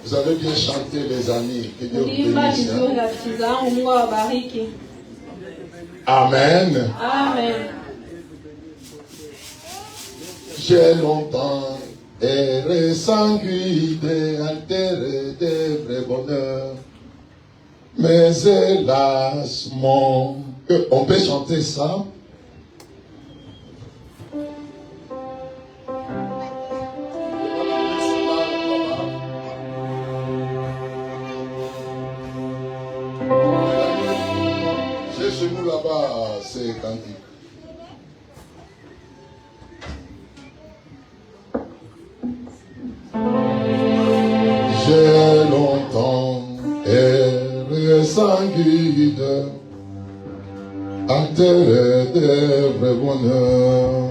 Vous avez bien chanté, les amis. Que Dieu vous bénisse. Amen. Amen. J'ai longtemps erré sans guide, altéré des vrais bonheurs. Mais hélas, on peut chanter ça? J'ai chez nous là-bas, c'est cantique. J'ai longtemps erré sans guide, altéré des vrais bonheurs.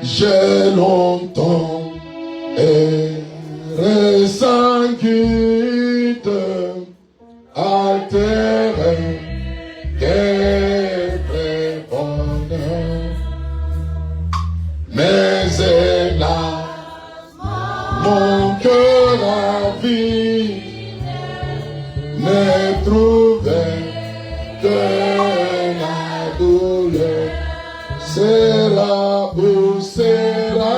J'ai longtemps erré sans guide, altéré des vrais bonheurs. Mais hélas, mon cœur à vie ne trouvait que la douleur. Sera où sera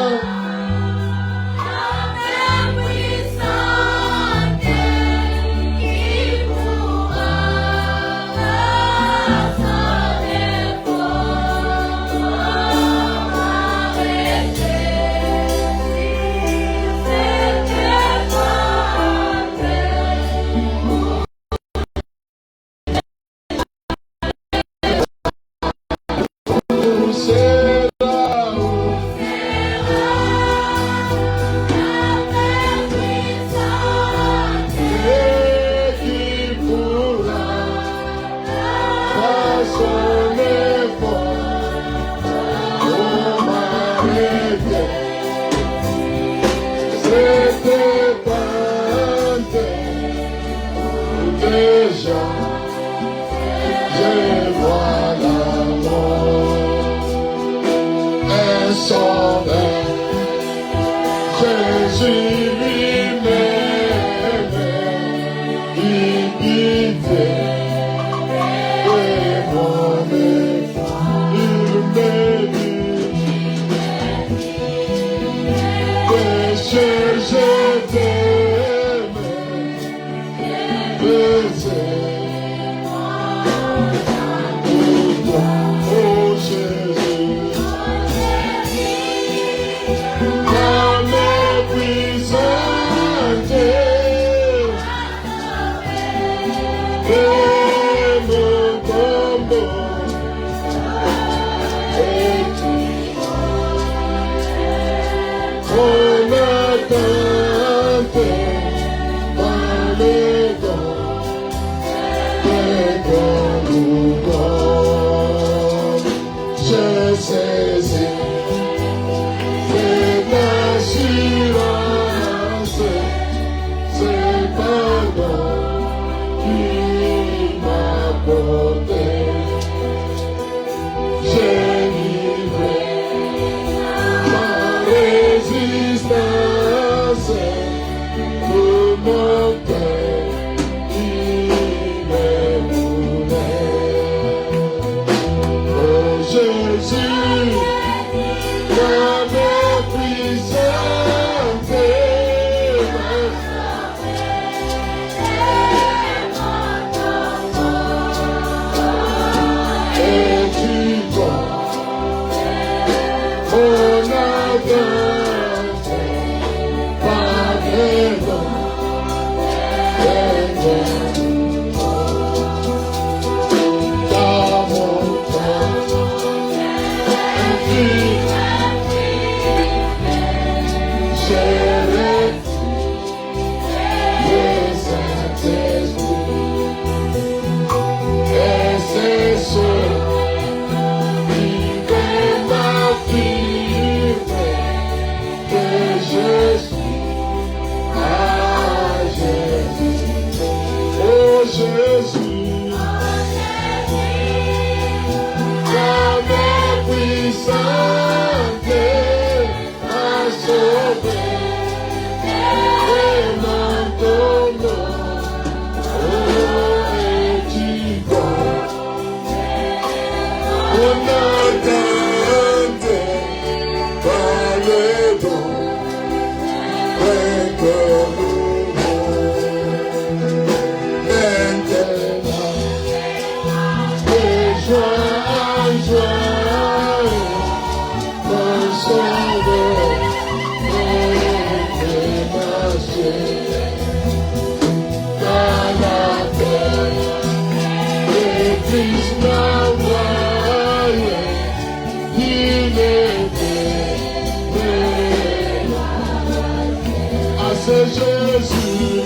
C'est Jésus.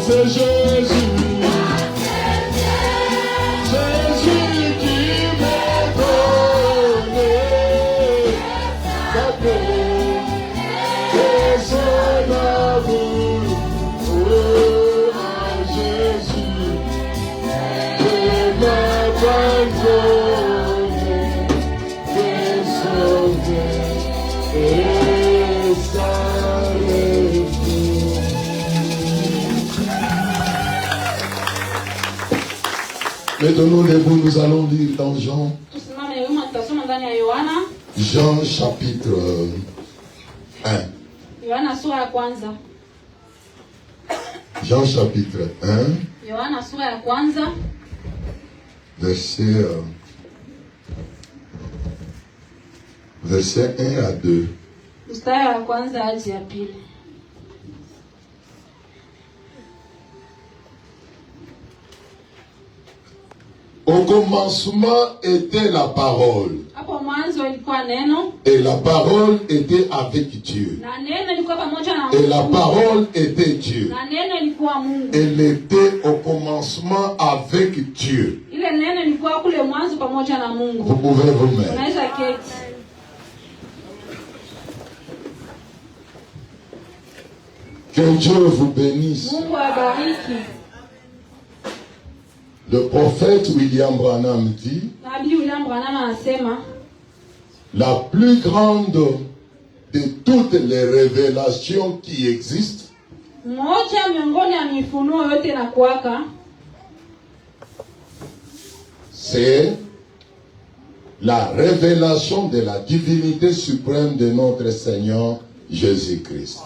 C'est Jésus. Mettons-nous debout, nous allons lire dans Jean. Jean chapitre 1. Jean chapitre 1. Verset 1 à 2. Au commencement était la parole. Et la parole était avec Dieu. Et la parole était Dieu. Elle était au commencement avec Dieu. Vous pouvez vous mettre. Que Dieu vous bénisse. Le prophète William Branham dit, la plus grande de toutes les révélations qui existent, c'est la révélation de la divinité suprême de notre Seigneur Jésus-Christ.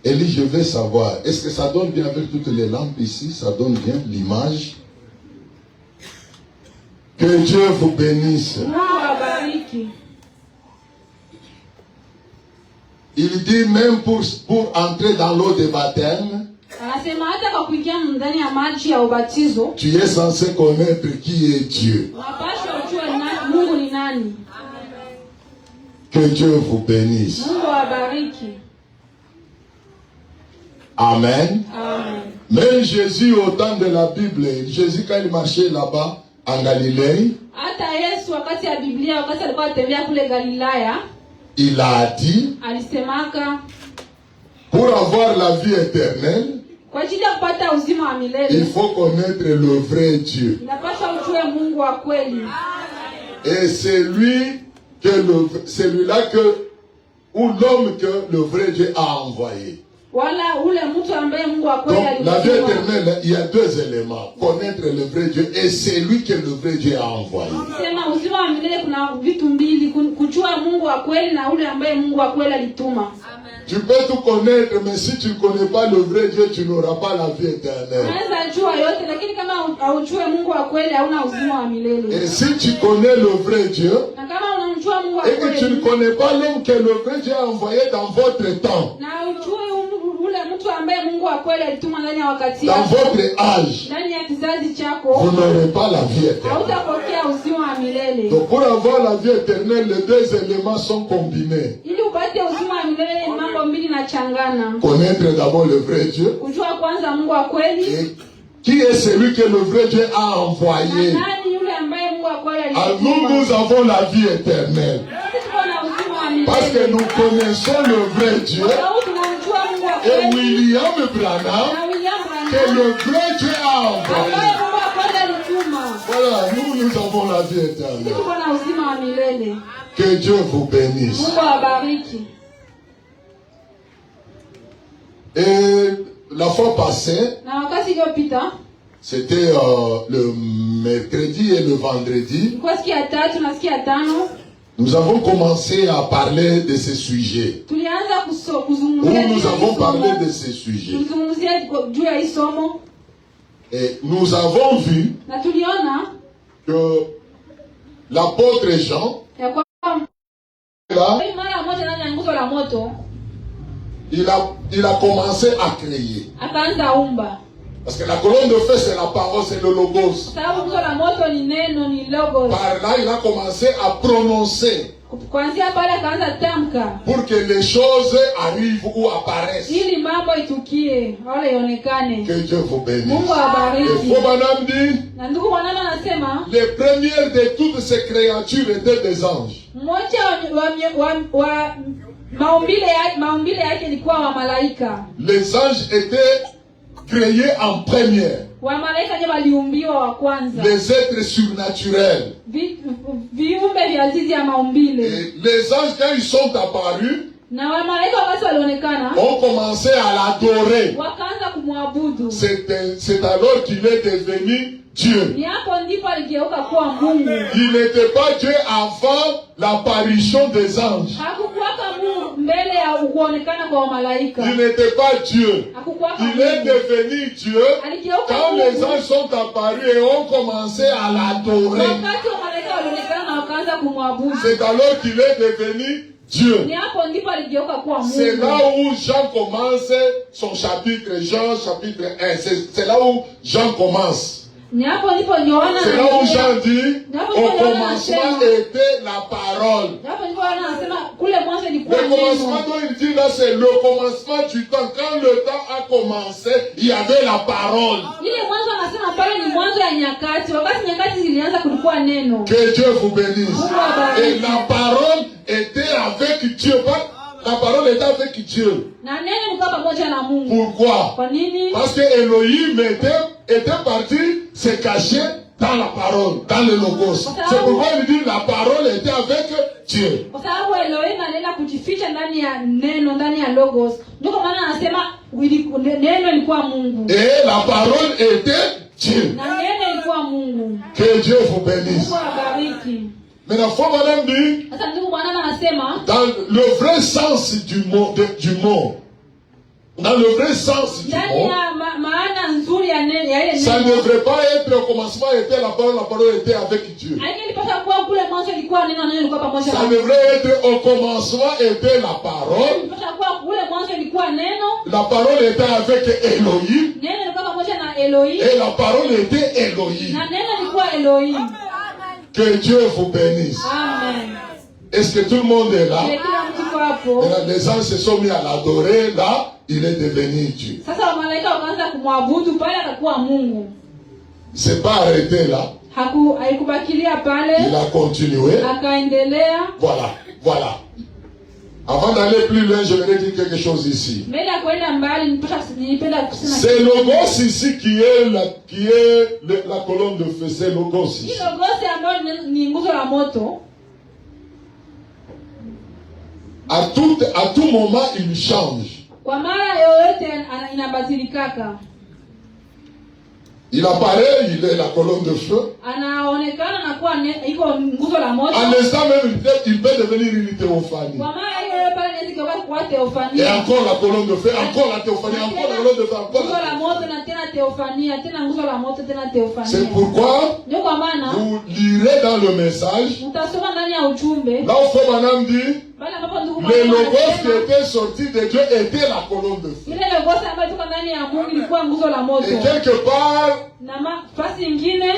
Élie, je veux savoir, est-ce que ça donne bien avec toutes les lampes ici? Ça donne bien l'image? Que Dieu vous bénisse. Il dit même pour entrer dans l'eau de baptême, tu es censé connaître qui est Dieu. Que Dieu vous bénisse. Amen. Amen. Même Jésus au temps de la Bible, Jésus quand il marchait là-bas en Galilée, il a dit, pour avoir la vie éternelle, il faut connaître le vrai Dieu. Et c'est celui-là ou l'homme que le vrai Dieu a envoyé. Donc, la vie éternelle, il y a deux éléments. Connaître le vrai Dieu et c'est lui que le vrai Dieu a envoyé. Tu peux tout connaître, mais si tu ne connais pas le vrai Dieu, tu n'auras pas la vie éternelle. Et si tu connais le vrai Dieu, et que tu ne connais pas l'homme que le vrai Dieu a envoyé dans votre temps, dans votre âge, vous n'aurez pas la vie éternelle. Donc pour avoir la vie éternelle, les deux éléments sont combinés. Connaître d'abord le vrai Dieu. Et qui est celui que le vrai Dieu a envoyé? Alors nous avons la vie éternelle. Parce que nous connaissons le vrai Dieu. Et William Branham, que le vrai Dieu a envoyé. Voilà, nous avons la vie éternelle. Que Dieu vous bénisse. Et la fois passée, C'était le mercredi et le vendredi. Nous avons commencé à parler de ces sujets. Où nous avons parlé de ces sujets. Et nous avons vu que l'apôtre Jean, là, il a commencé à créer. Parce que la colonne de feu, c'est la parole, c'est le logos. Par là, il a commencé à prononcer. Pour que les choses arrivent ou apparaissent. Que Dieu vous bénisse. Et Fobanam dit, les premières de toutes ces créatures étaient des anges. Les anges étaient créés en première. Les êtres surnaturels. Et les anges, quand ils sont apparus, ont commencé à l'adorer. C'est alors qu'il est devenu Dieu. Il n'était pas Dieu avant l'apparition des anges. Il n'était pas Dieu. Il est devenu Dieu quand les anges sont apparus et ont commencé à l'adorer. C'est alors qu'il est devenu Dieu. C'est là où Jean commence son chapitre, Jean chapitre 1. C'est là où Jean commence. C'est là où Jean dit, au commencement était la parole. Le commencement dont il dit là, c'est le commencement du temps. Quand le temps a commencé, il y avait la parole. Que Dieu vous bénisse. Et la parole était avec Dieu. La parole était avec Dieu. Pourquoi? Parce que Elohim était parti se cacher dans la parole, dans le logos. C'est pourquoi il dit la parole était avec Dieu. Et la parole était Dieu. Que Dieu vous bénisse. Mais la foi, madame dit, dans le vrai sens du mot, dans le vrai sens du mot, ça ne devrait pas être au commencement était la parole était avec Dieu. Ça devrait être au commencement était la parole. La parole était avec Elohim. Et la parole était Elohim. Que Dieu vous bénisse. Amen. Est-ce que tout le monde est là? Les anges se sont mis à l'adorer. Là, il est devenu Dieu. Il s'est pas arrêté là. Il a continué. Voilà. Avant d'aller plus loin, je voudrais dire quelque chose ici. C'est Logos ici qui est la colonne de feu. C'est Logos ici. À tout moment, il change. Il apparaît, il est la colonne de feu. À l'instant même, il peut devenir une théophanie. Et encore la colonne de feu, encore la théophanie, encore la colonne de feu, encore la théophanie. C'est pourquoi vous lirez dans le message, là où Fobanam dit, le logos qui était sorti de Dieu était la colonne de feu. Et quelque part,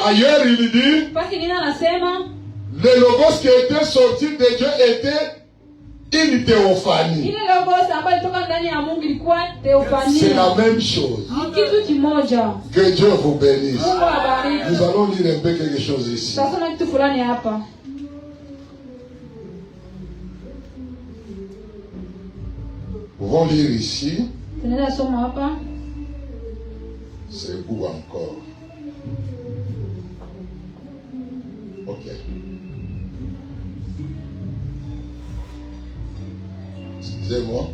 ailleurs il dit, le logos qui était sorti de Dieu était une théophanie. C'est la même chose. Que Dieu vous bénisse. Nous allons lire un peu quelque chose ici. Nous pouvons lire ici. C'est où encore? Ok. Excusez-moi.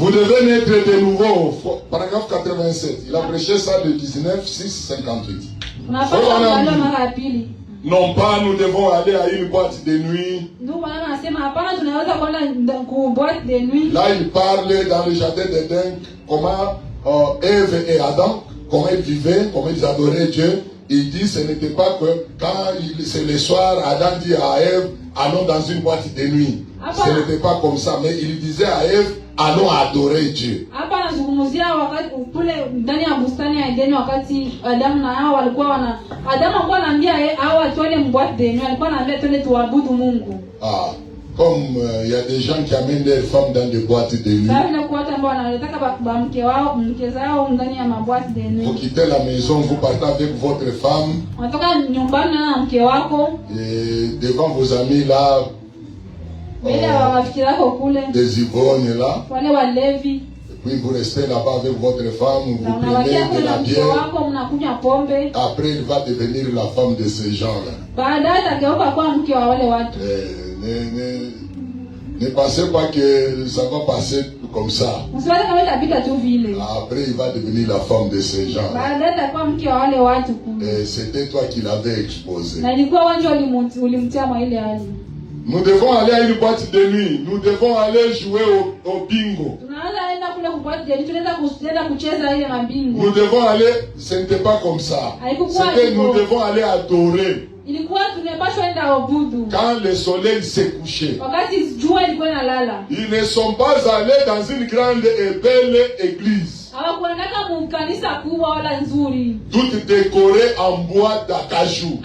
Vous devez naître de nouveau. Paragraphe 87. Il a prêché ça de 19, 6, 58. Non pas nous devons aller à une boîte de nuit. Là il parle dans le jardin d'Éden comment Ève et Adam, comment ils vivaient, comment ils adoraient Dieu. Il dit ce n'était pas que quand c'est le soir, Adam dit à Ève, allons dans une boîte de nuit. Ce n'était pas comme ça, mais il disait à Ève, allons adorer Dieu. Ah, comme il y a des gens qui amènent leurs femmes dans des boîtes de nuit. Vous quittez la maison, vous partez avec votre femme. Et devant vos amis là, des ivrognes là. Et puis vous restez là-bas avec votre femme, vous prenez de la bière. Après il va devenir la femme de ces gens-là. Ne pensez pas que ça va passer comme ça. Après il va devenir la femme de ces gens. Et c'était toi qui l'avais exposé. Nous devons aller à une boîte de nuit. Nous devons aller jouer au bingo. Nous devons aller, ce n'était pas comme ça. C'était nous devons aller adorer. Quand le soleil s'est couché. Ils ne sont pas allés dans une grande et belle église. Toute décorée en bois d'acajou.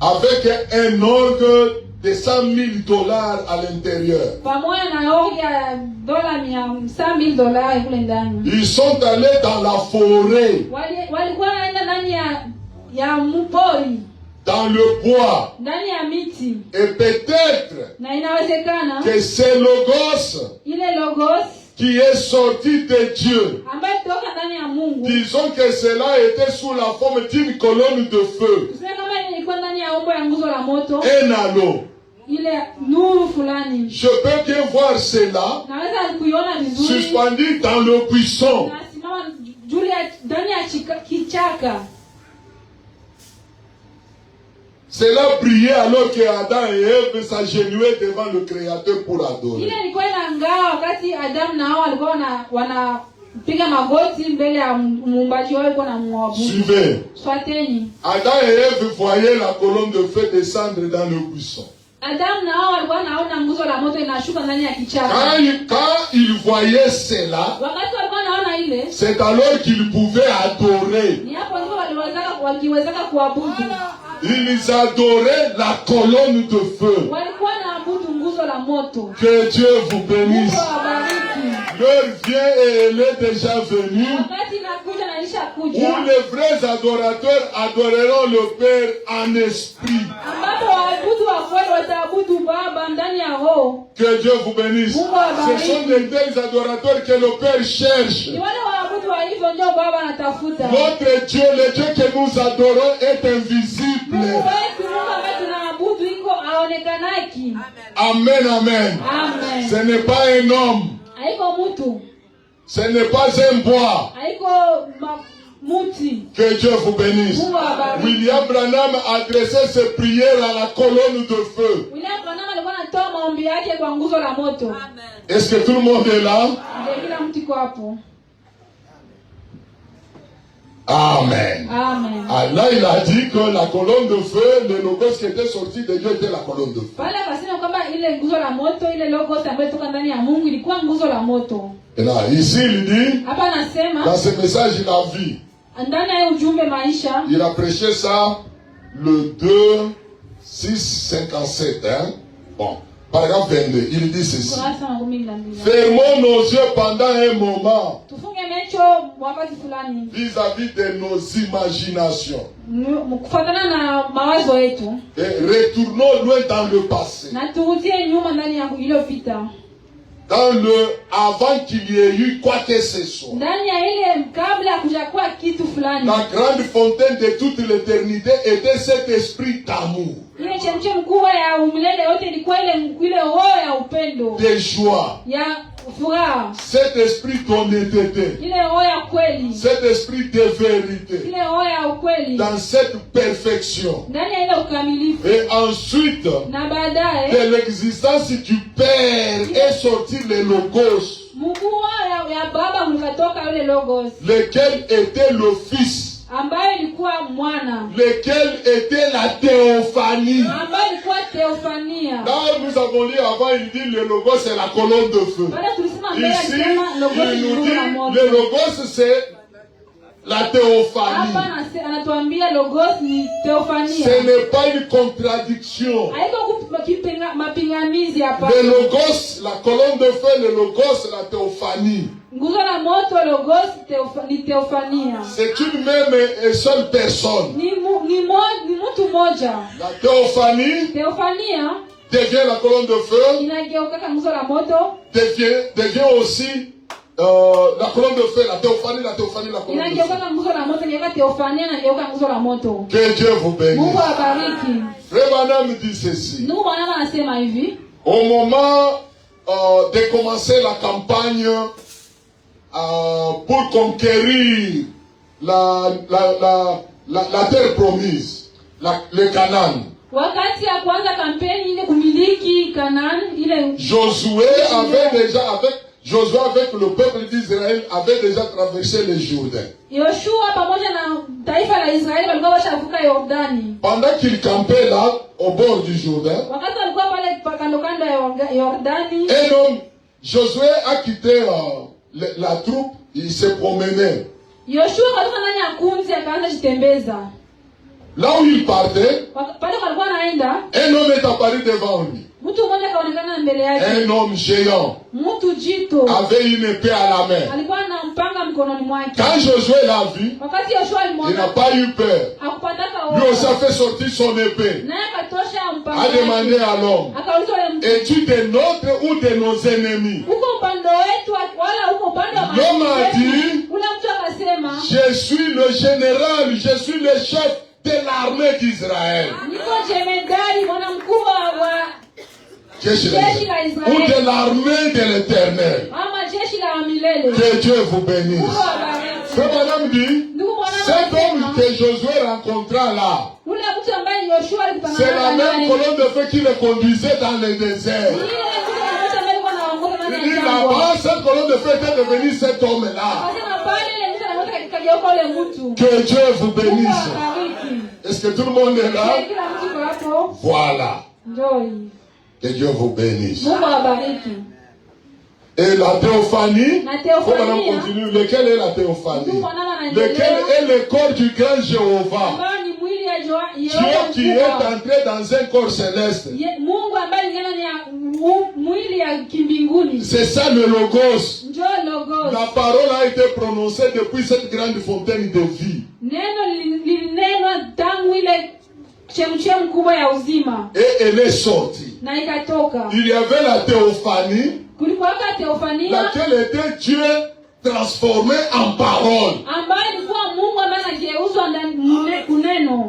Avec un orgue de $100,000 à l'intérieur. Ils sont allés dans la forêt. Dans le bois. Et peut-être que c'est Logos qui est sorti de Dieu. Disons que cela était sous la forme d'une colonne de feu. Un anneau. Je peux bien voir cela suspendu dans le buisson. Cela brillait alors que Adam et Ève s'agenouillaient devant le Créateur pour adorer. Suivez. Adam et Ève voyaient la colonne de feu descendre dans le buisson. Quand ils voyaient cela, c'est alors qu'ils pouvaient adorer. Ils adoraient la colonne de feu. Que Dieu vous bénisse. L'heure vient et elle est déjà venue où les vrais adorateurs adoreront le Père en esprit. Que Dieu vous bénisse. Ce sont des tels adorateurs que le Père cherche. Notre Dieu, le Dieu que nous adorons, est invisible. Amen, amen. Ce n'est pas un homme. Ce n'est pas un bois. Que Dieu vous bénisse. William Branham adressait ses prières à la colonne de feu. Est-ce que tout le monde est là? Amen. Amen. Ah, là, il a dit que la colonne de feu, le logos qui était sorti de Dieu était la colonne de feu. Et là, ici, il dit, dans ce message, il a vu. Il a prêché ça le 2, 6, 57. Hein? Bon. Paragraphe 22, il dit ceci. Fermons nos yeux pendant un moment vis-à-vis de nos imaginations. Et retournons loin dans le passé. Dans le avant qu'il y ait eu quoi que ce soit. La grande fontaine de toute l'éternité était cet esprit d'amour, de joie, cet esprit d'honnêteté, cet esprit de vérité, dans cette perfection. Et ensuite, de l'existence du Père est sorti le Logos, lequel était le Fils, lequel était la théophanie. Là, nous avons lu avant, il dit le Logos c'est la colonne de feu. Ici, il nous dit le Logos c'est la théophanie. Ce n'est pas une contradiction. Le Logos, la colonne de feu, le Logos, la théophanie. C'est une même et seule personne. La théophanie devient la colonne de feu, devient aussi la colonne de feu, la théophanie, la colonne de feu. Que Dieu vous bénisse. Frère Branham dit ceci. Au moment de commencer la campagne pour conquérir la terre promise, le Canaan, Josué avec le peuple d'Israël avait déjà traversé le Jourdain. Pendant qu'il campait là, au bord du Jourdain, un homme, Josué a quitté la troupe, il se promenait. Là où il partait, un homme est apparu devant lui. Un homme géant avait une épée à la main. Quand Josué l'a vu, il n'a pas eu peur. Lui aussi a fait sortir son épée. A demandé à l'homme, es-tu de notre ou de nos ennemis? L'homme a dit, je suis le général, je suis le chef de l'armée d'Israël. Ou de l'armée de l'Éternel. Que Dieu vous bénisse. Frère Branham dit, cet homme que Josué rencontra là, c'est la même colonne de feu qui le conduisait dans le désert. Il dit là-bas, cette colonne de feu était devenue cet homme-là. Que Dieu vous bénisse. Est-ce que tout le monde est là? Voilà. Que Dieu vous bénisse. Et la théophanie, continue. Lequel est la théophanie? Lequel est le corps du grand Jéhovah? Dieu qui est entré dans un corps céleste. C'est ça le Logos. La parole a été prononcée depuis cette grande fontaine de vie. Et elle est sortie. Il y avait la théophanie, laquelle était Dieu transformé en parole.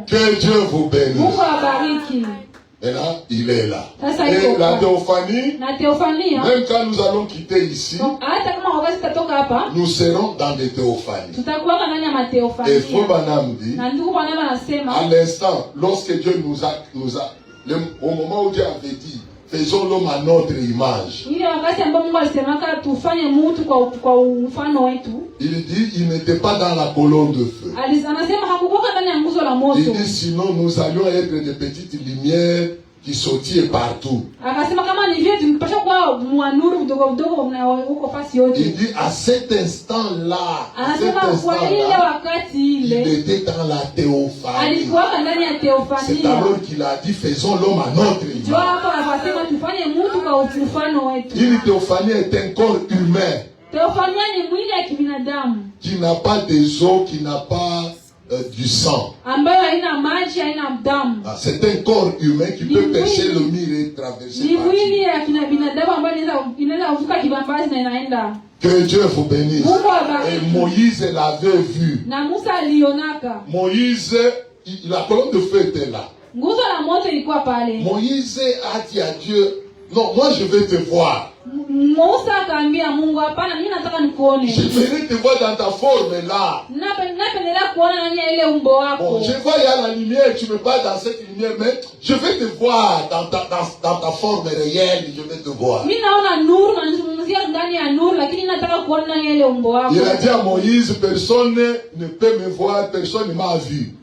Que Dieu vous bénisse. Et là, il est là. Et la théophanie, même quand nous allons quitter ici, nous serons dans des théophanies. Et Frère Branham dit, à l'instant, lorsque Dieu nous a, au moment où Dieu avait dit, faisons l'homme à notre image, il dit, il n'était pas dans la colonne de feu. Il dit, sinon nous allions être des petites lumières qui sautillaient partout. Il dit, à cet instant-là, il était dans la théophanie. C'est alors qu'il a dit, faisons l'homme à notre image. Une théophanie est un corps humain qui n'a pas des os, qui n'a pas du sang. C'est un corps humain qui peut percer le mur et traverser. Que Dieu vous bénisse. Et Moïse l'avait vu. Moïse, la colonne de feu était là. Moïse a dit à Dieu, non, moi je vais te voir. J'aimerais te voir dans ta forme là. Bon, je vois il y a la lumière, tu me parles dans cette lumière, mais je vais te voir dans ta forme réelle, je vais te voir. Il a dit à Moïse, personne ne peut me voir, personne ne m'a vu.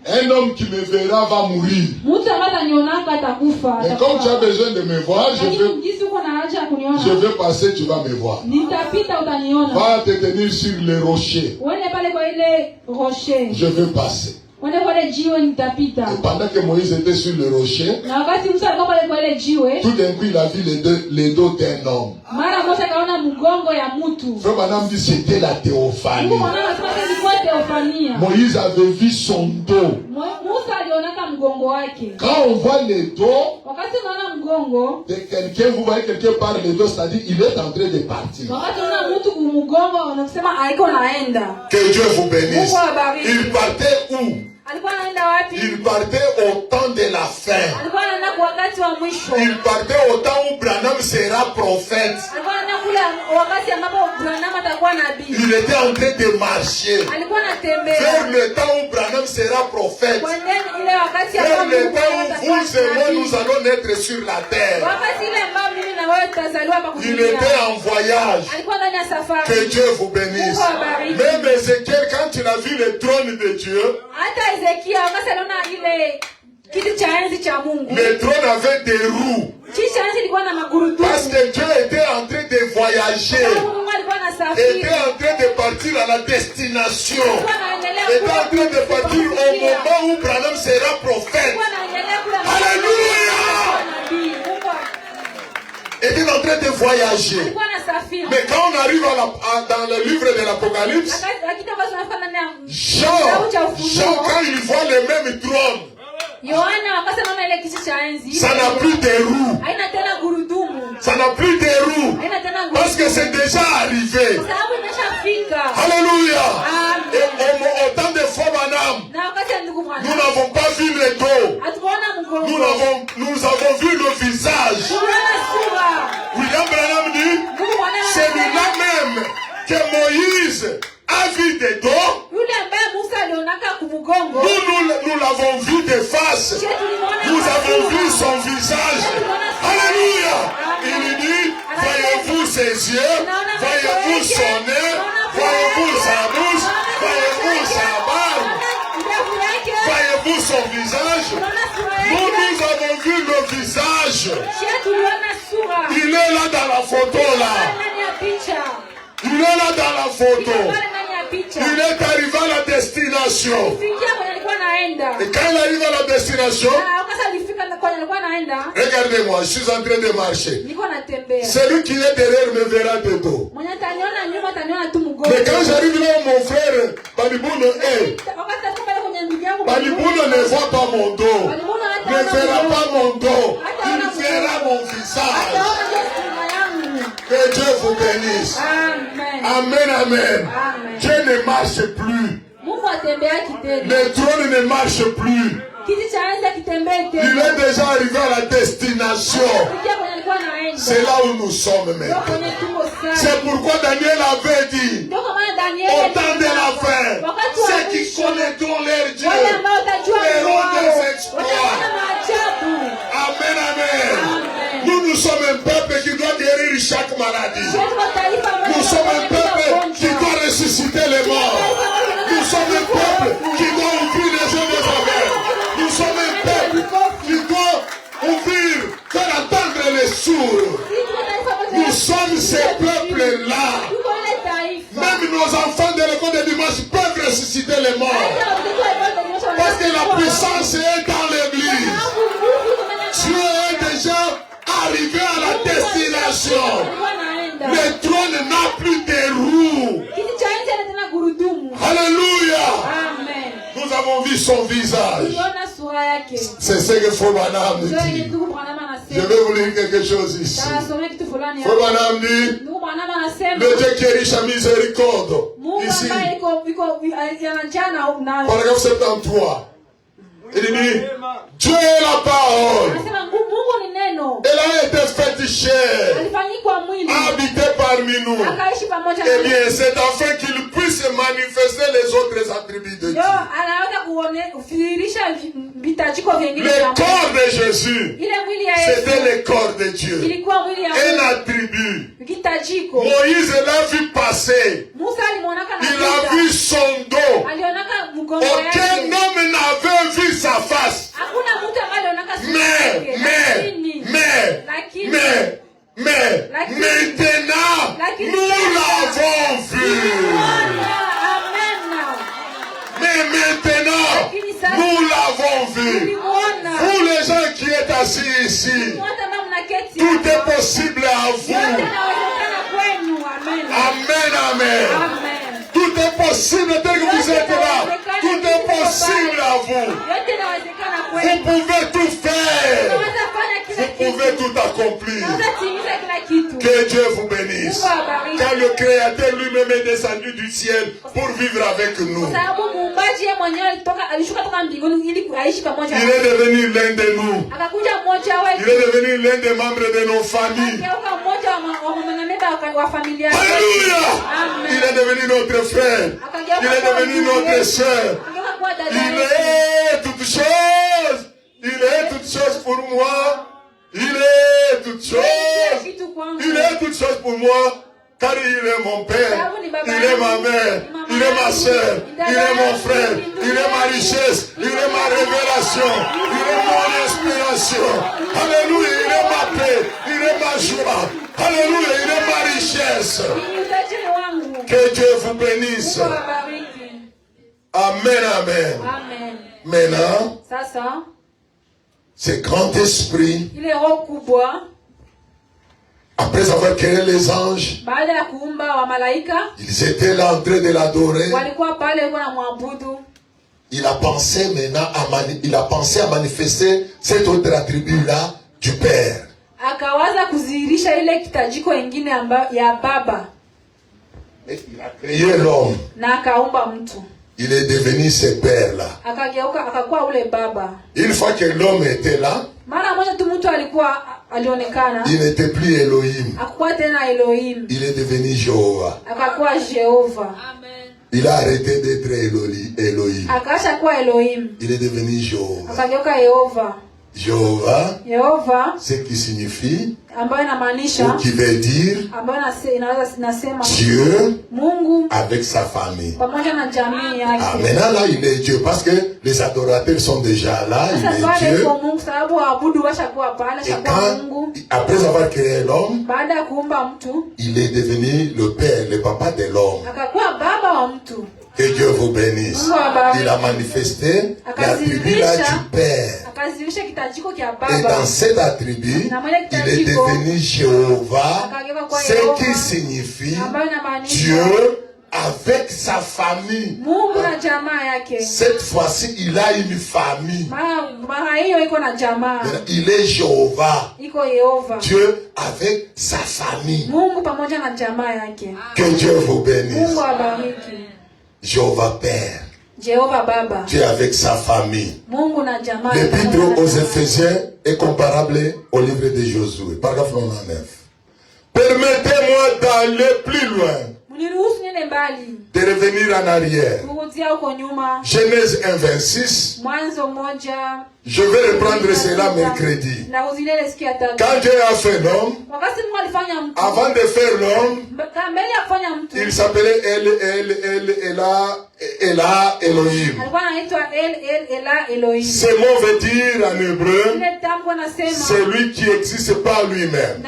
Un homme qui me verra va mourir. Mais comme tu as besoin de me voir, je vais passer, tu vas me voir. Va te tenir sur les rochers. Je vais passer. Et pendant que Moïse était sur le rocher, tout d'un coup il a vu les dos d'un homme. Frère Madame dit c'était la théophanie. Moïse avait vu son dos. Quand on voit les dos de quelqu'un, vous voyez quelqu'un par les dos, c'est-à-dire il est en train de partir. Que Dieu vous bénisse. Il partait où? Il partait au temps de la fin. Il partait au temps où Branham sera prophète. Il était en train de marcher vers le temps où Branham sera prophète. Vers le temps où vous et moi nous allons naître sur la terre. Il était en voyage. Que Dieu vous bénisse. Même Ézéchiel, quand il a vu le trône de Dieu, le trône avait des roues. Parce que Dieu était en train de voyager. Était en train de partir à la destination. Était en train de partir au moment où Branham sera prophète. Alléluia! Était en train de voyager. Mais quand on arrive dans le livre de l'Apocalypse, Jean, quand il voit le même trône, ça n'a plus de roues. Ça n'a plus de roues. Parce que c'est déjà arrivé. Alléluia. Et au temps de Fobanam, nous n'avons pas vu le dos. Nous avons vu le visage. William Branham dit, c'est lui-là même que Moïse a vu des dos. Nous l'avons vu de face. Nous avons vu son visage. Alléluia. Il lui dit, voyez-vous ses yeux, voyez-vous son nez, voyez-vous sa bouche, voyez-vous sa barbe, voyez-vous son visage. Nous avons vu le visage. Il est là dans la photo là. Il est là dans la photo. Il est arrivé à la destination. Et quand il arrive à la destination, regardez-moi, je suis en train de marcher. Celui qui est derrière me verra de dos. Mais quand j'arrive là, mon frère Balibouno est. Balibouno ne voit pas mon dos. Ne verra pas mon dos. Il verra mon visage. Que Dieu vous bénisse. Amen, amen. Dieu ne marche plus. Le trône ne marche plus. Il est déjà arrivé à la destination. C'est là où nous sommes maintenant. C'est pourquoi Daniel avait dit, au temps de la fin, ceux qui connaîtront leur Dieu feront des exploits. Amen, amen. Nous sommes un peuple qui doit guérir chaque maladie. Nous sommes un peuple qui doit ressusciter les morts. Nous sommes un peuple qui doit ouvrir les yeux des aveugles. Nous sommes un peuple qui doit ouvrir, faire entendre les sourds. Nous sommes ces peuples-là. Même nos enfants de l'école de dimanche peuvent ressusciter les morts. Parce que la puissance est dans l'église. Dieu est déjà arrivé à la destination. Le trône n'a plus de roues. avons vu son visage. C'est ce que Fobanam dit. Je vais vous lire quelque chose ici. Fobanam dit, le Dieu qui est riche en miséricorde. Ici, paragraphe 73. Il dit, Dieu est la parole. Elle a été faite chair, habitée parmi nous. Eh bien, c'est afin qu'il puisse manifester les autres attributs de Dieu. Le corps de Jésus, c'était le corps de Dieu. Un attribut. Moïse l'a vu passer. Il a vu son dos. Aucun homme n'avait vu sa face. Mais, maintenant, nous l'avons vu. Mais maintenant, nous l'avons vu. Vous les gens qui êtes assis ici, tout est possible à vous. Amen, amen. Tout est possible dès que vous êtes là. Tout est possible à vous. Vous pouvez tout faire. Vous pouvez tout accomplir. Que Dieu vous bénisse. Car le Créateur lui-même est descendu du ciel pour vivre avec nous. Il est devenu l'un de nous. Il est devenu l'un des membres de nos familles. Alléluia. Il est devenu notre frère. Il est devenu notre soeur. Il est toute chose. Il est toute chose pour moi. Il est toute chose. Il est toute chose pour moi. Car il est mon père. Il est ma mère. Il est ma soeur. Il est mon frère. Il est ma richesse. Il est ma révélation. Il est mon inspiration. Alléluia. Il est ma paix. Il est ma joie. Alléluia. Il est ma richesse. Que Dieu vous bénisse. Amen, amen. Maintenant, ce grand esprit, après avoir créé les anges, ils étaient là en train de l'adorer. Il a pensé maintenant à manifester cet autre attribut-là du Père. Et il a créé l'homme. Il est devenu ce père-là. Une fois que l'homme était là, il n'était plus Elohim. Il est devenu Jéhovah. Il a arrêté d'être Elohim. Il est devenu Jéhovah. Jéhovah, ce qui signifie, ou qui veut dire Dieu avec sa famille. Ah, maintenant là, il est Dieu parce que les adorateurs sont déjà là. Il est Dieu. Et quand, après avoir créé l'homme, il est devenu le père, le papa de l'homme. Que Dieu vous bénisse. Il a manifesté l'attribut là du Père. Et dans cet attribut, il est devenu Jéhovah, ce qui signifie Dieu avec sa famille. Cette fois-ci, il a une famille. Il est Jéhovah. Dieu avec sa famille. Que Dieu vous bénisse. Jéhovah Père. Dieu avec sa famille. L'épître aux Éphésiens est comparable au livre de Josué. Paragraphe 99. Permettez-moi d'aller plus loin. De revenir en arrière. Genèse 1, 26. Je vais reprendre cela mercredi. Quand Dieu a fait l'homme, avant de faire l'homme, il s'appelait Ela Elohim. Ce mot veut dire en hébreu celui qui existe par lui-même.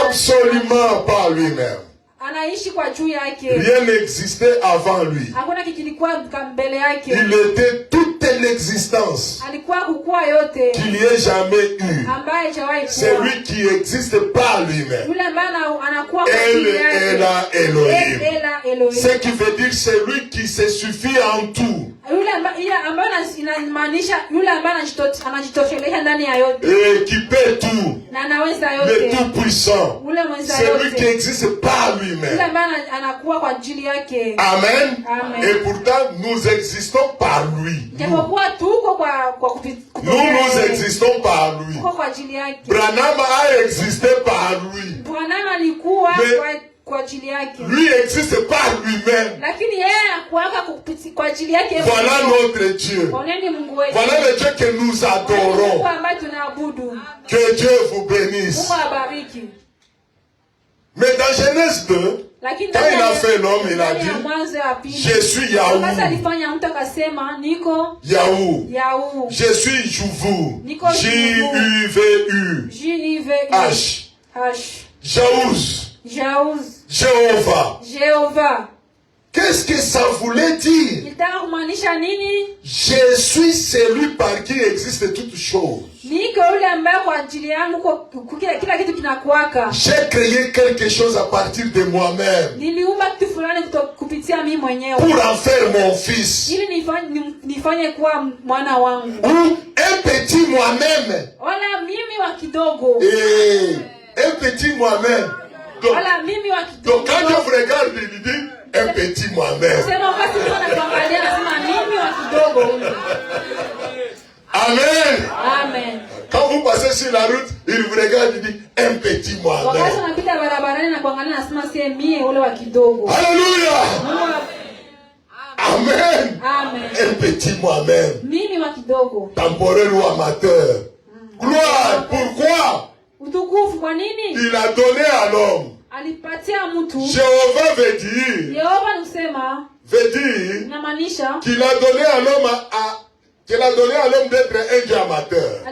Absolument par lui-même. Rien n'existait avant lui. Il était toute l'existence qu'il n'y ait jamais eu. C'est lui qui existe par lui-même. Elle est là Elohim. Ce qui veut dire c'est lui qui se suffit en tout. Yule ambaye inamaanisha yule ambaye anajitosheleza ndani ya yote. Et qui peut tout. Na anaweza yote. Le tout puissant. C'est lui qui existe par lui-même. Yule ambaye anakuwa kwa ajili yake. Amen. Amen. Et pourtant nous existons par lui. Japokuwa tuko kwa nous existons par lui. Kwa ajili yake. Branham a existé par lui. Branham alikuwa kwa ajili yake. Lui existe par lui-même. Lakini yeye anakuwaka kwa ajili yake. Voilà notre Dieu. Voilà le Dieu que nous adorons. Que Dieu vous bénisse. Mais dans Genèse 2, quand il a fait l'homme, il a dit, je suis Yahou. Yahou. Je suis Jouvu. J-U-V-U. H. Jaouz. Jéhovah. Qu'est-ce que ça voulait dire? Je suis celui par qui existe toutes choses. J'ai créé quelque chose à partir de moi-même pour en faire mon fils. Ou un petit moi-même. Et un petit moi-même. Donc quand je vous regarde, il dit un petit moi-même. Amen. Amen. Quand vous passez sur la route, il vous regarde, il dit un petit moi-même. Alléluia. Amen. Amen. Un petit moi-même. Temporel ou amateur. Gloire. Pourquoi? Il a donné à l'homme. Jéhovah veut dire qu'il a donné à l'homme d'être un Dieu amateur.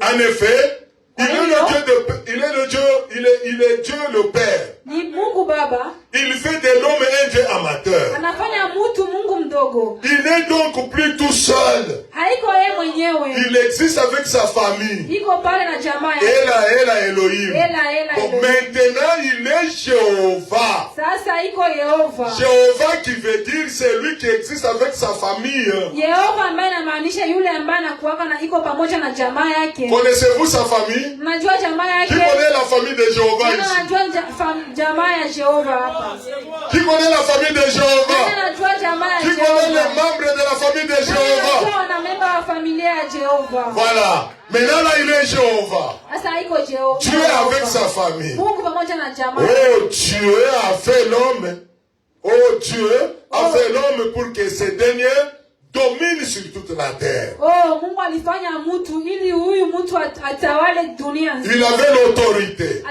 En effet, il est Dieu le Père. Il fait de l'homme un Dieu amateur. Il n'est donc plus tout seul. Il existe avec sa famille. Ela Elohim. Bon, maintenant il est Jéhovah. Jéhovah qui veut dire c'est lui qui existe avec sa famille. Connaissez-vous sa famille? Qui connaît la famille de Jéhovah ici? Qui connaît la famille de Jéhovah? Qui connaît les membres de la famille de Jéhovah? Voilà. Maintenant là il est Jéhovah. Dieu est avec sa famille. Oh Dieu a fait l'homme. Oh Dieu a fait l'homme pour que ce dernier domine sur toute la terre. Il avait l'autorité.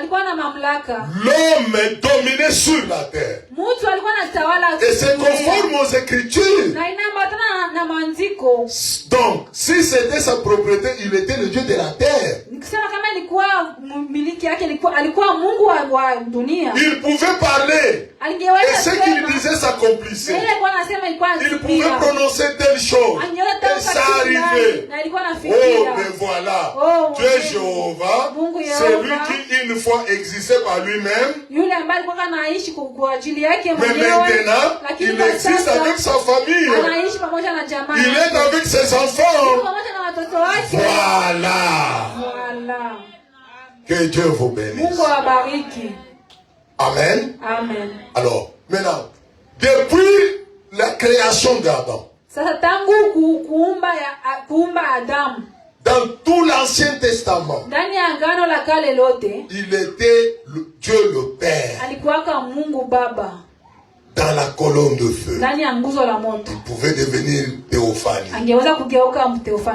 L'homme dominait sur la terre. Et c'est conforme aux Écritures. Donc, si c'était sa propriété, il était le Dieu de la terre. Il pouvait parler. Et ce qu'il disait s'accomplissait. Il pouvait prononcer telle chose. Et ça arrivait. Oh, mais voilà. Dieu Jéhovah, c'est lui qui une fois existait par lui-même. Mais maintenant, il existe avec sa famille. Il est avec ses enfants. Voilà. Que Dieu vous bénisse. Amen. Amen. Alors, maintenant, depuis la création d'Adam, dans tout l'Ancien Testament, il était Dieu le Père. Dans la colonne de feu. Il pouvait devenir théophanie.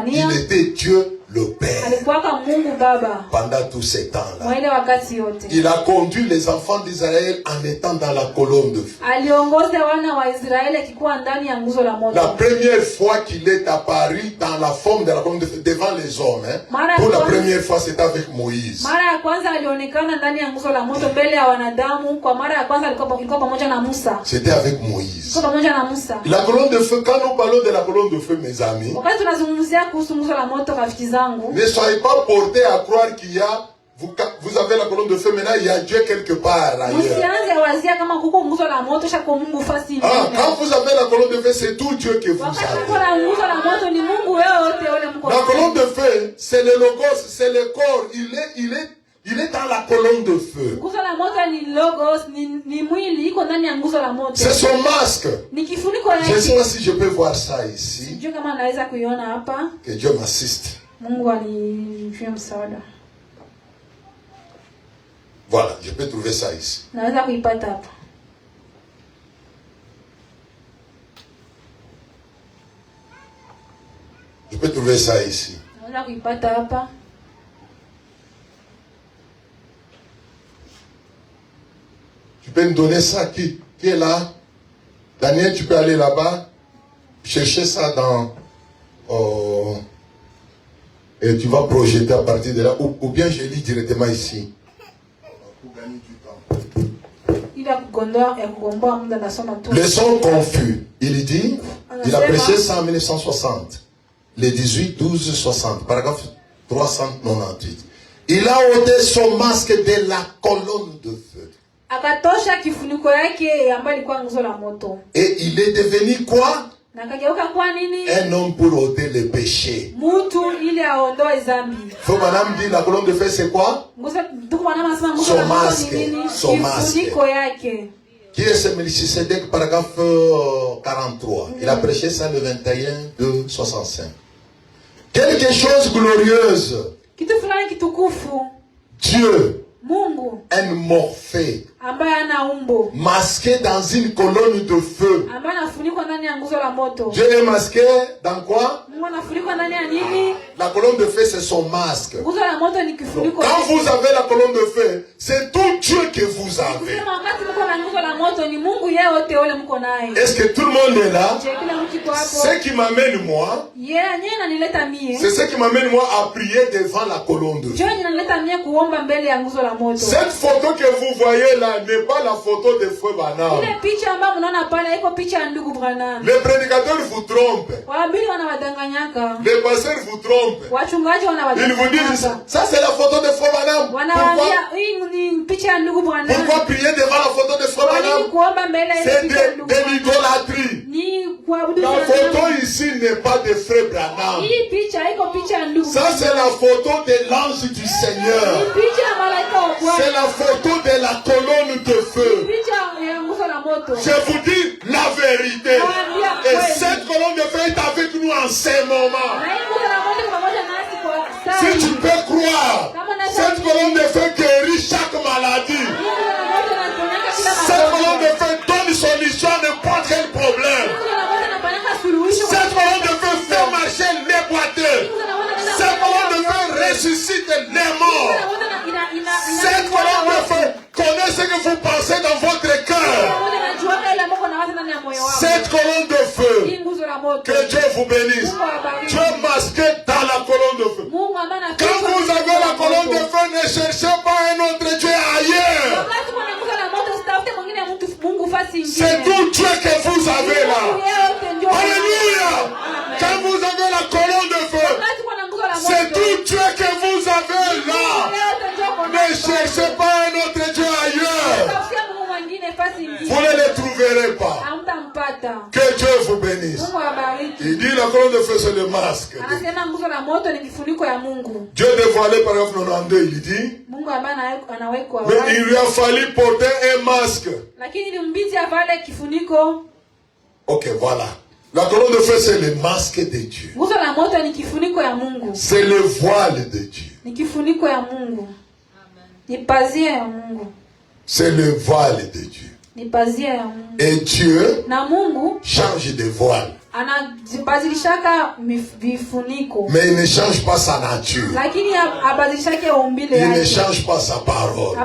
Il était Dieu le Père. Pendant tous ces temps-là. Il a conduit les enfants d'Israël en étant dans la colonne de feu. La première fois qu'il est apparu dans la forme de la colonne de feu devant les hommes, pour la première fois c'était avec Moïse. C'était avec Moïse. La colonne de feu, quand nous parlons de la colonne de feu, mes amis, ne soyez pas portés à croire qu'il y a vous avez la colonne de feu, maintenant il y a Dieu quelque part ailleurs. Quand vous avez la colonne de feu, c'est tout Dieu que vous avez. La colonne de feu, c'est le logos, c'est le corps. Il est dans la colonne de feu. C'est son masque. Je ne sais pas si je peux voir ça ici. Que Dieu m'assiste. Voilà, je peux trouver ça ici. Je peux trouver ça ici. Tu peux me donner ça qui est là? Daniel, tu peux aller là-bas, chercher ça dans... et tu vas projeter à partir de là. Ou bien je lis directement ici. Pour gagner du temps. Les sons confus. Il dit, il a prêché ça en 1960. Le 18-12-60. Paragraphe 398. Il a ôté son masque de la colonne de feu. Et il est devenu quoi? Un homme pour ôter les péchés. Faut madame dit la colonne de feu c'est quoi? Son masque. Son masque. Qui est ce Melchisedec, paragraphe 43. Il a prêché ça le 21-2-65. Quelque chose glorieuse. Dieu. Un morphée. Masqué dans une colonne de feu. Dieu est masqué dans quoi? La colonne de feu c'est son masque. Donc, quand vous avez la colonne de feu, c'est tout Dieu que vous avez. Est-ce que tout le monde est là? Ce qui m'amène moi, c'est ce qui m'amène moi à prier devant la colonne de feu. Cette photo que vous voyez là n'est pas la photo de Frère Branham. Les prédicateurs vous trompent. Les pasteurs vous trompent. Ils vous disent ça c'est la photo de Frère Branham. Pourquoi prier devant la photo de Frère Branham? C'est de l'idolâtrie. La photo ici n'est pas de Frère Branham. Ça c'est la photo de l'ange du Seigneur. C'est la photo de la colonne de feu. Je vous dis la vérité. Et cette colonne de feu est avec nous en ce moment. Si tu peux croire, cette colonne de feu guérit chaque maladie. Cette colonne de feu donne solution à n'importe quel problème. Cette colonne de feu fait marcher les boiteux. Cette colonne de feu ressuscite les morts. Cette colonne de feu connaît ce que vous pensez dans votre cœur. Cette colonne de feu, que Dieu vous bénisse. Dieu masqué dans la colonne de feu. Quand vous avez la colonne de feu, ne cherchez pas un autre Dieu ailleurs. C'est tout Dieu que vous avez là. Alléluia. Quand vous avez la colonne de feu, c'est tout Dieu que vous avez là. Ne cherchez pas un autre Dieu ailleurs. Vous ne les trouverez pas. Que Dieu vous bénisse. Il dit la colonne de feu c'est le masque. Dieu dévoilé par exemple 92, il dit mais il lui a fallu porter un masque. Ok, voilà. La colonne de feu c'est le masque de Dieu. C'est le voile de Dieu. C'est le voile de Dieu. Et Dieu change de voile. Mais il ne change pas sa nature. Il ne change pas sa parole.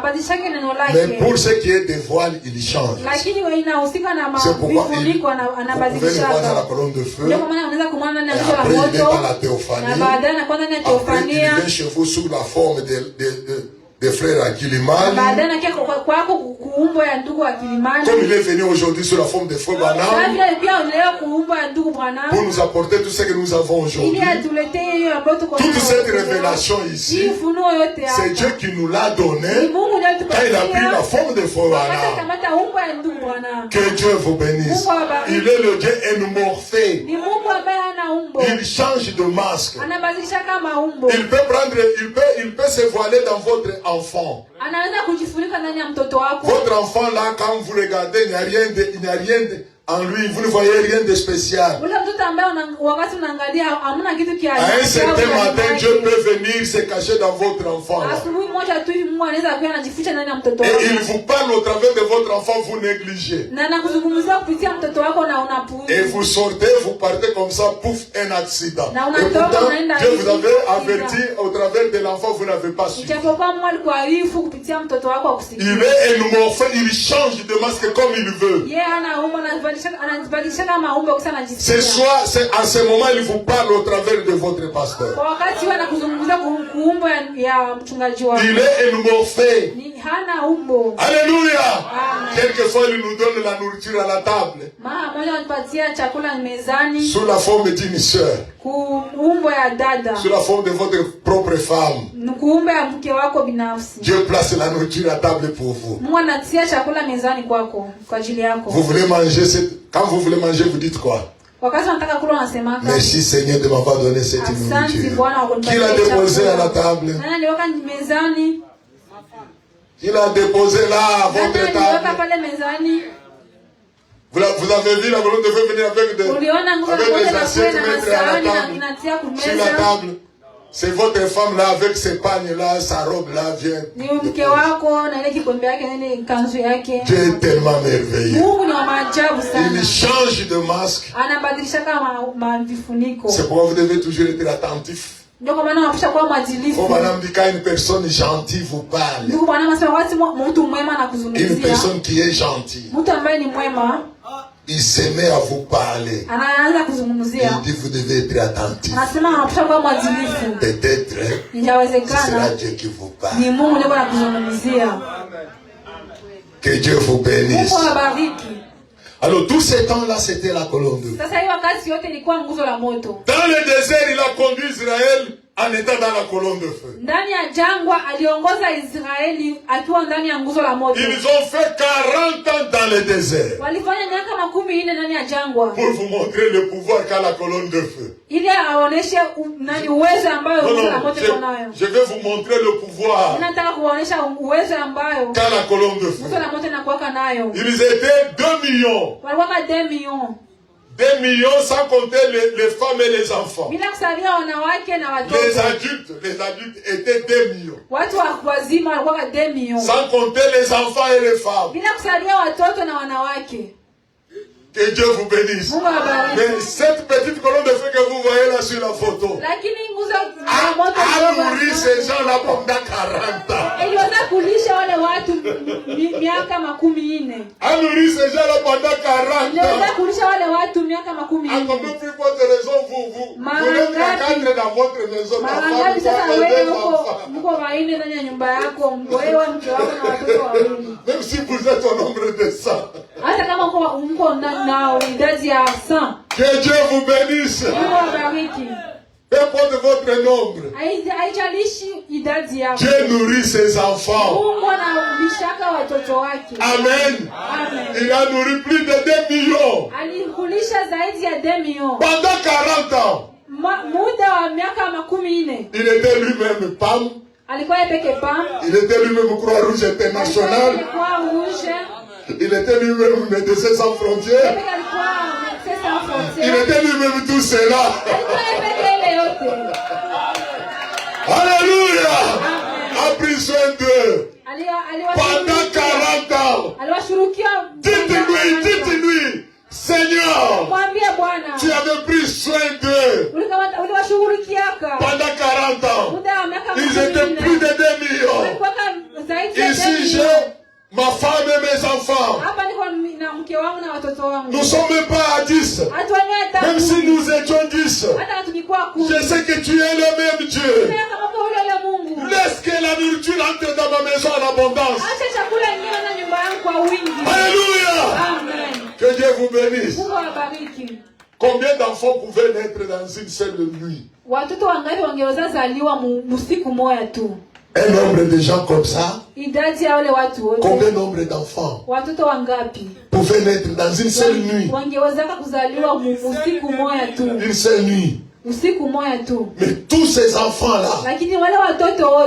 Mais pour ce qui est des voiles, il change. C'est pourquoi vous pouvez le voir dans la colonne de feu. Et après il est dans la théophanie. Après il vient chez vous sous la forme de des frères à Kilimani. Comme il est venu aujourd'hui sous la forme de frère Branham, pour nous apporter tout ce que nous avons aujourd'hui. Toute cette révélation ici, c'est Dieu qui nous l'a donné quand il a pris la forme de frère Branham. Que Dieu vous bénisse. Il est le Dieu émorphé. Il change de masque. Il peut prendre, il peut se voiler dans votre enfant. Votre enfant là, quand vous regardez, il n'y a rien en lui, vous ne voyez rien de spécial. À un certain matin, Dieu peut venir se cacher dans votre enfant là. Et il vous parle au travers de votre enfant, vous négligez. Et vous sortez, vous partez comme ça, pouf, un accident. Et pourtant, Dieu vous avait averti au travers de l'enfant, vous n'avez pas su. Il est émorphé, il change de masque comme il veut. C'est à ce moment il vous parle au travers de votre pasteur. Il est émorphé. Alléluia. Quelquefois il nous donne la nourriture à la table sous la forme d'une sœur, sous la forme de votre propre femme. Dieu place la nourriture à table pour vous. Vous voulez manger quand vous voulez manger, vous dites quoi? Merci Seigneur de m'avoir donné cette nourriture. Qui l'a déposé à la table? Qui l'a déposé là à votre table? Vous avez vu la volonté de venir avec des assiettes mettre à la table, sur la table. C'est votre femme là avec ses pagnes là, sa robe là vient. Dieu est tellement merveilleux. Il change de masque. C'est pourquoi vous devez toujours être attentif. Quand une personne gentille vous parle, une personne qui est gentille, il se met à vous parler. Il dit vous devez être attentif. Peut-être ce sera Dieu qui vous parle. Que Dieu vous bénisse. Alors tout ce temps-là, c'était la colonne de feu. Dans le désert, il a conduit Israël en étant dans la colonne de feu. Ils ont fait 40 ans dans le désert. Pour vous montrer le pouvoir qu'a la colonne de feu. Non, je vais vous montrer le pouvoir qu'a la colonne de feu. Ils étaient 2 millions. 2 millions sans compter les femmes et les enfants. Les adultes étaient 2 millions. Sans compter les enfants et les femmes. Que Dieu vous bénisse. Mais cette petite colonne de feu que vous voyez là sur la photo a nourri ces gens-là pendant 40 ans. A nourri ces gens-là pendant 40 ans. À combien plus forte raison vous êtes à 4 dans votre maison, ta femme, même si vous êtes au nombre de 100. Que Dieu vous bénisse. Peu importe votre nombre. Dieu nourrit ses enfants. Amen. Il a nourri plus de 2 millions. Pendant 40 ans. Il était lui-même PAM. Il était lui-même Croix-Rouge internationale. Il était lui-même Médecins sans frontières. Il était lui-même tout cela. Alléluia. A pris soin d'eux. Pendant 40 ans. Dites-lui, Seigneur, tu avais pris soin d'eux. Pendant 40 ans. Ils étaient plus de 2 millions. Ici, j'ai ma femme et mes enfants. Nous ne sommes même pas à 10. Même si nous étions 10. Je sais que tu es le même Dieu. Laisse que la nourriture entre dans ma maison en abondance. Alléluia. Amen. Que Dieu vous bénisse. Combien d'enfants pouvaient naître dans une seule nuit? Un nombre de gens comme ça. Combien de nombre d'enfants pouvaient naître dans une seule nuit? Une seule nuit. Mais tous ces enfants-là,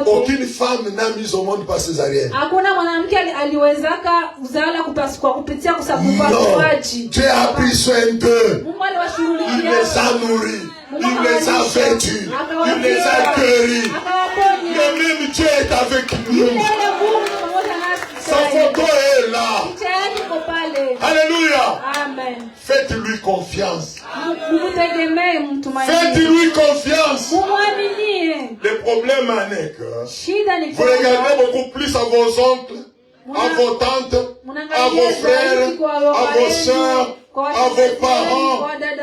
aucune femme n'a mis au monde par césarienne. Non. Dieu a pris soin d'eux. Il les a nourris. Il les a vêtus. Il les a guéris. Le même Dieu est avec nous. Sa photo est là. Alléluia. Amen. Faites-lui confiance. Faites-lui confiance. Le problème est que vous regardez beaucoup plus à vos oncles, à vos tantes, à vos frères, à vos soeurs, à vos parents,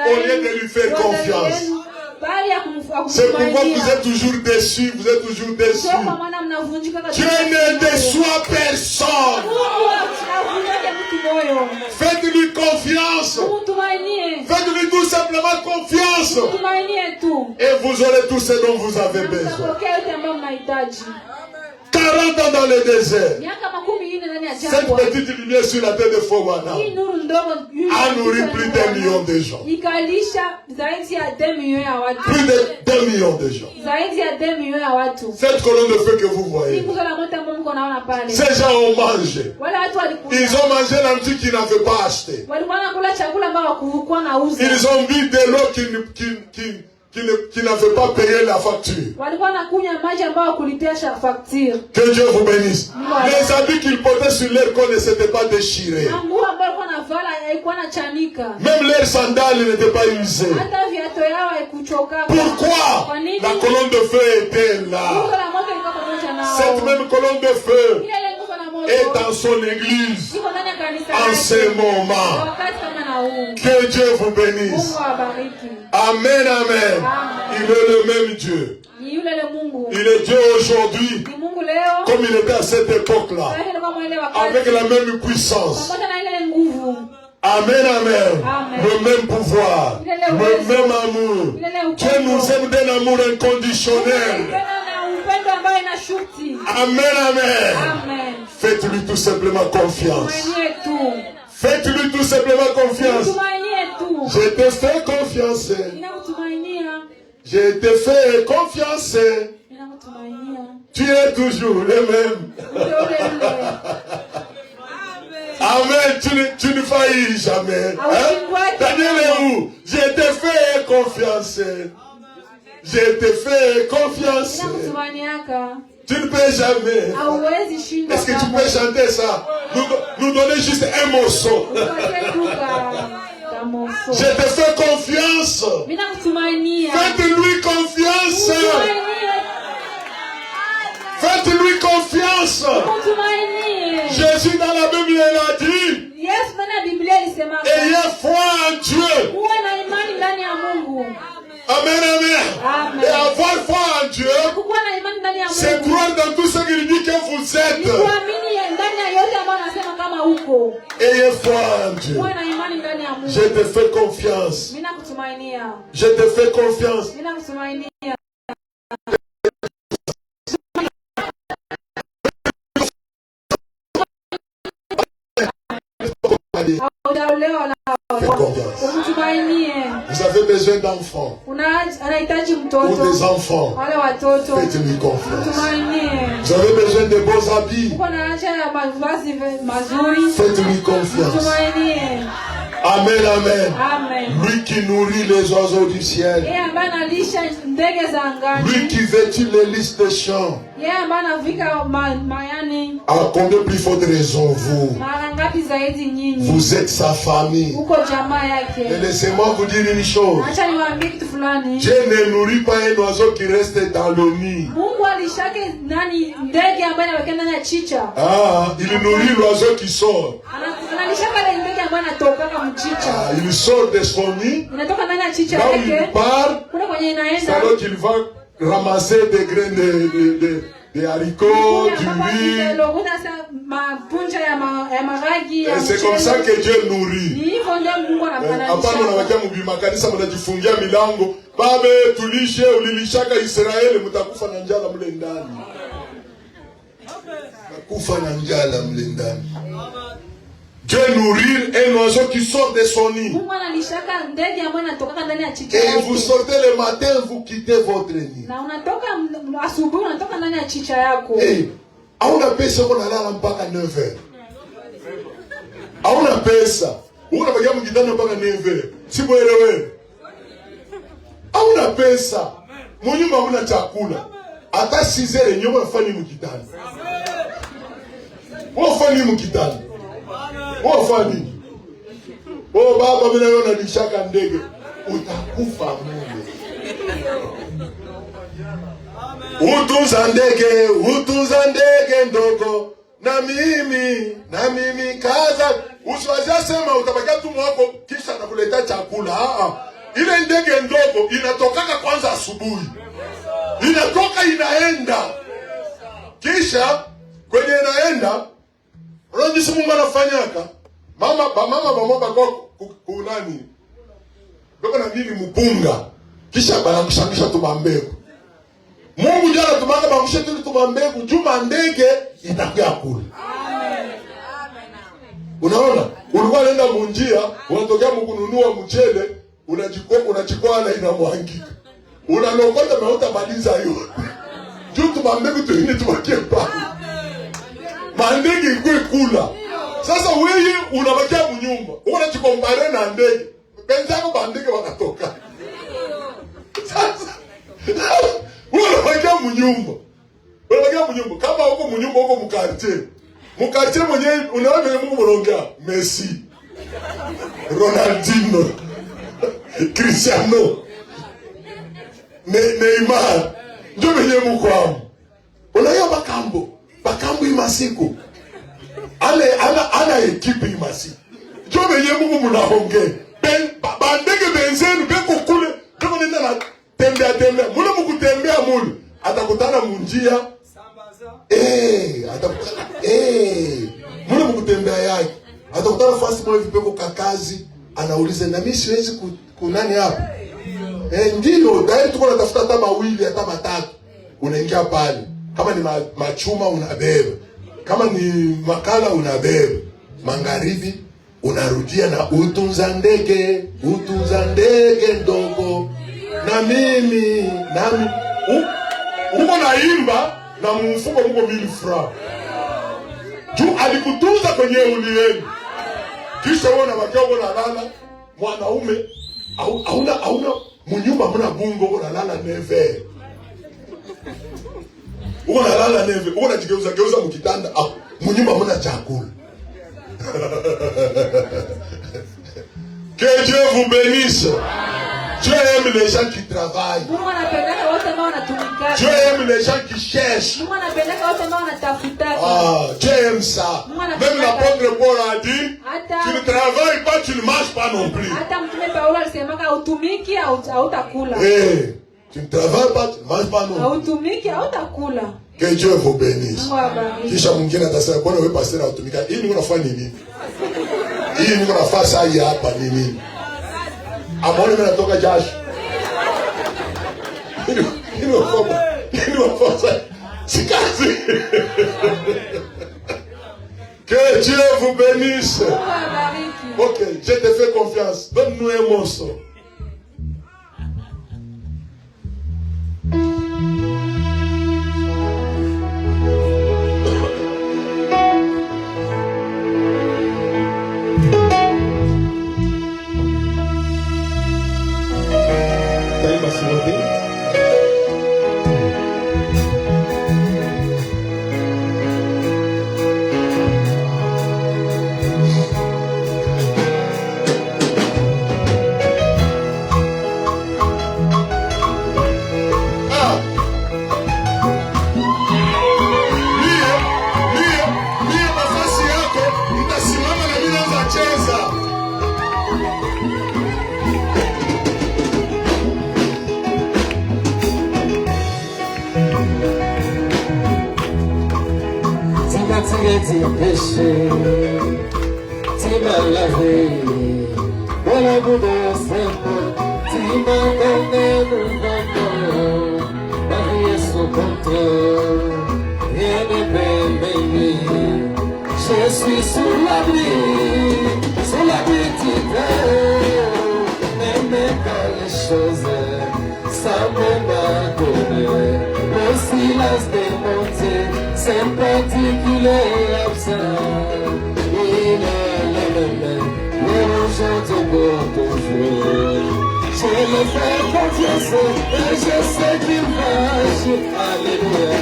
au lieu de lui faire confiance. C'est pourquoi vous êtes toujours déçus, vous êtes toujours déçus. Dieu ne déçoit personne. Faites-lui confiance. Faites-lui tout simplement confiance. Et vous aurez tout ce dont vous avez besoin. 40 ans dans le désert. Cette petite lumière sur la tête de Fogwana a nourri plus d'1 million de gens. Plus de 2 millions de gens. Cette colonne de feu que vous voyez, ces gens ont mangé. Ils ont mangé l'antique qu'ils n'avaient pas acheté. Ils ont bu de l'eau qui n'avait pas payé la facture. Que Dieu vous bénisse. Les habits qu'ils portaient sur leur corps ne s'étaient pas déchirés. Même leurs sandales n'étaient pas usées. Pourquoi? La colonne de feu était là. Cette même colonne de feu est dans son église en ce moment. Que Dieu vous bénisse. Amen, amen. Il est le même Dieu. Il est Dieu aujourd'hui comme il était à cette époque-là, avec la même puissance. Amen, amen. Le même pouvoir, le même amour. Dieu nous aime d'un amour inconditionnel. Amen, amen. Faites-lui tout simplement confiance. Faites-lui tout simplement confiance. Je te fais confiance. Je te fais confiance. Tu es toujours le même. Amen. Tu ne faillis jamais. Daniel est où? Je te fais confiance. Je te fais confiance. Tu ne peux jamais. Est-ce que tu peux chanter ça? Nous donner juste un morceau. Je te fais confiance. Faites-lui confiance. Faites-lui confiance. Jésus dans la Bible il a dit, ayez foi en Dieu. Amen, amen. Et avoir foi en Dieu, c'est croire dans tout ce qu'il dit que vous êtes. Ayez foi en Dieu. Je te fais confiance. Je te fais confiance. Vous avez besoin d'enfants ou des enfants. Faites-lui confiance. Vous avez besoin de beaux habits. Faites-lui confiance. Amen, amen. Lui qui nourrit les oiseaux du ciel. Lui qui vêtit les lys des champs. À combien plus forte raison vous êtes sa famille. Et laissez-moi vous dire une chose. Dieu ne nourrit pas un oiseau qui reste dans le nid. Il nourrit l'oiseau qui sort. Il sort de son nid. Là où il part, c'est alors qu'il va ramasser des graines des haricots, du riz. Et c'est comme ça que Dieu nourrit. Hapana unawakia mbimakanisa mnajifungia milango. Babe tulishe ulilishaka Israeli mtakufa na njala mle ndani. Mtakufa na njala mle ndani. Dieu nourrit un oiseau qui sort de son nid. Et vous sortez le matin, vous quittez votre nid. Hey, hauna pesa unalala mpaka 9h. Hauna pesa. Unabakia mkitanda mpaka 9h. Simuelewe. Hauna pesa. Munyumba hamuna chakula. Hata 6h nyumba unafanya mkitanda. Unafanya mkitanda. Wafani. Oh baba mimi naona nishaka ndege. Utakufa mule. Utunza ndege ndogo. Na mimi kaza. Usiwazia sema utabakia tu mwako kisha nakuleta chakula. Ile ndege ndogo inatokaka kwanza asubuhi. Inatoka inaenda. Kisha kwenye inaenda unajisi Mungu anafanyaka. Mama bako kunani. Bako na nini mpunga. Kisha banakushangisha tumambegu. Mungu jana tumanga bangushe tumambegu. Juma ndege itakuya kula. Unaona? Ulikuwa unaenda munjia, unatokea mkununua mchele, unachikoa na inamwangika. Unalokota na utamaliza hiyo. Juu tumambegu tuini tubakie pale. Mandege ikwe kula. Sasa wewe unabakia mnyumba. Unachikombare na ndege. Benzako bandege wanatoka. Sasa unabakia mnyumba. Kama uko mnyumba uko mkartie. Mkartie mwenyewe unaona Mungu mronga. Messi. Ronaldinho. Cristiano. Neymar. Ndio mwenyewe mko hapo. Unayo Bakambu imasiku. Ana ekipe imasiku. Ndio mwenyewe Mungu mnaongea. Bandege benzenu beko kule. Ndio nenda na tembea. Mule mkutembea mule. Atakutana munjia. Atakutana. Mule mkutembea yake. Atakutana fast mule vipeko kakazi. Anauliza na mimi siwezi kunani hapa. Ndio, dai tuko natafuta hata mawili hata matatu. Unaingia pale. Kama ni machuma unabeba. Kama ni makala unabeba. Magharibi unarudia na utunza ndege ndogo. Na mimi uko naimba na mfuko mko 1000 francs. Juu alikutunza kwenye ulieni. Kisha wewe unabakia uko nalala mwanaume hauna mnyumba mna bungo uko nalala neve. Uko nalala neve, uko unajigeuza mkitanda, mnyumba mna chakula. Que Dieu vous bénisse. Dieu aime les gens qui travaillent. Dieu aime les gens qui cherchent. Dieu aime ça. Même l'apôtre Paul a dit, tu ne travailles pas, tu ne marches pas non plus. Tu ne travailles pas, tu ne marches pas non plus. Que Dieu vous bénisse. Kisha mwingine atasema bwana wewe pastor unatumika. Hii ni unafanya nini? Hii ni unafanya saa hii hapa nini? Amoni mimi natoka jasho. Hilo unafanya. Sikazi. Que Dieu vous bénisse. OK, je te fais confiance. Donne-nous un morceau. dit péché, tu m'as lavé, dans la boue de Saint-Paul, tu m'as donné le nom, marié sous contrôle, rien ne peut m'aimer, je suis sous l'abri du Dieu, même dans les choses, sans me donner, le silence des montées, c'est particulier absent. Il est le jour de beau toujours. Je le fais confiance et je sais qu'il va agir. Alléluia.